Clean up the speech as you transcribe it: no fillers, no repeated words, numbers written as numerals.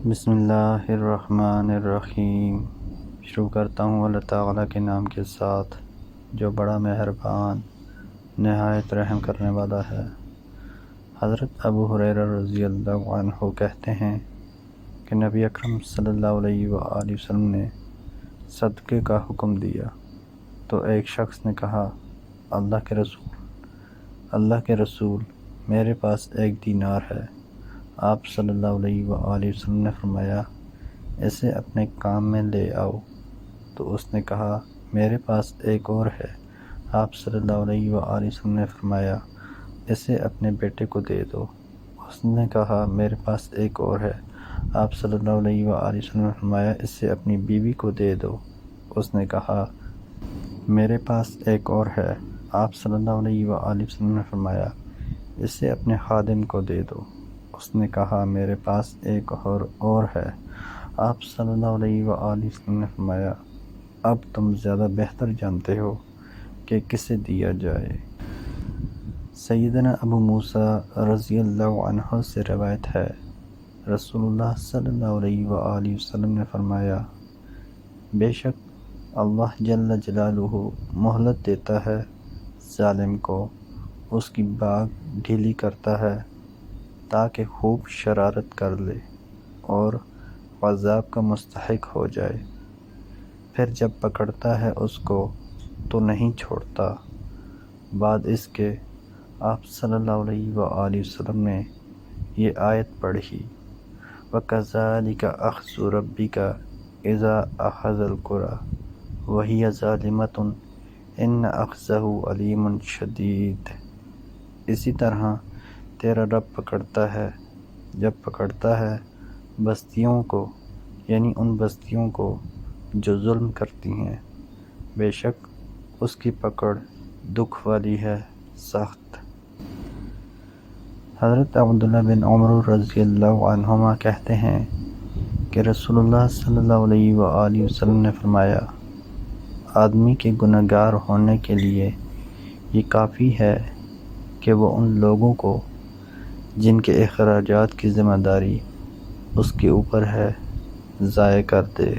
بسم اللہ الرحمن الرحیم۔ شروع کرتا ہوں اللہ تعالیٰ کے نام کے ساتھ جو بڑا مہربان نہایت رحم کرنے والا ہے۔ حضرت ابو ہریرہ رضی اللہ عنہ کہتے ہیں کہ نبی اکرم صلی اللہ علیہ وآلہ وسلم نے صدقے کا حکم دیا تو ایک شخص نے کہا، اللہ کے رسول میرے پاس ایک دینار ہے۔ آپ صلی اللہ علیہ وآلہ وسلم نے فرمایا، اسے اپنے کام میں لے آؤ۔ تو اس نے کہا، میرے پاس ایک اور ہے۔ آپ صلی اللہ علیہ وآلہ وسلم نے فرمایا، اسے اپنے بیٹے کو دے دو۔ اس نے کہا، میرے پاس ایک اور ہے۔ آپ صلی اللہ علیہ وآلہ وسلم نے فرمایا، اسے اپنی بیوی کو دے دو۔ اس نے کہا، میرے پاس ایک اور ہے۔ آپ صلی اللہ علیہ وآلہ وسلم نے فرمایا، اسے اپنے خادم کو دے دو۔ اس نے کہا، میرے پاس ایک اور ہے۔ آپ صلی اللہ علیہ وآلہ وسلم نے فرمایا، اب تم زیادہ بہتر جانتے ہو کہ کسے دیا جائے۔ سیدنا ابو موسیٰ رضی اللہ عنہ سے روایت ہے، رسول اللہ صلی اللہ علیہ وآلہ وسلم نے فرمایا، بے شک اللہ جل جلالہ مہلت دیتا ہے ظالم کو، اس کی باگ ڈھیلی کرتا ہے تاکہ خوب شرارت کر لے اور عذاب کا مستحق ہو جائے، پھر جب پکڑتا ہے اس کو تو نہیں چھوڑتا۔ بعد اس کے آپ صلی اللہ علیہ وآلہ وسلم نے یہ آیت پڑھی، وَكَذَلِكَ أَخْذُ رَبِّكَ إِذَا أَخَذَ الْقُرَىٰ وَهِيَ ظَالِمَةٌ إِنَّ أَخْذَهُ عَلِيمٌ شَدِيدٌ۔ اسی طرح تیرا رب پکڑتا ہے جب پکڑتا ہے بستیوں کو، یعنی ان بستیوں کو جو ظلم کرتی ہیں، بے شک اس کی پکڑ دکھ والی ہے، سخت۔ حضرت عبداللہ بن عمر رضی اللہ عنہما کہتے ہیں کہ رسول اللہ صلی اللہ علیہ وآلہ وسلم نے فرمایا، آدمی کے گنہگار ہونے کے لیے یہ کافی ہے کہ وہ ان لوگوں کو جن کے اخراجات کی ذمہ داری اس کے اوپر ہے ضائع کر دے۔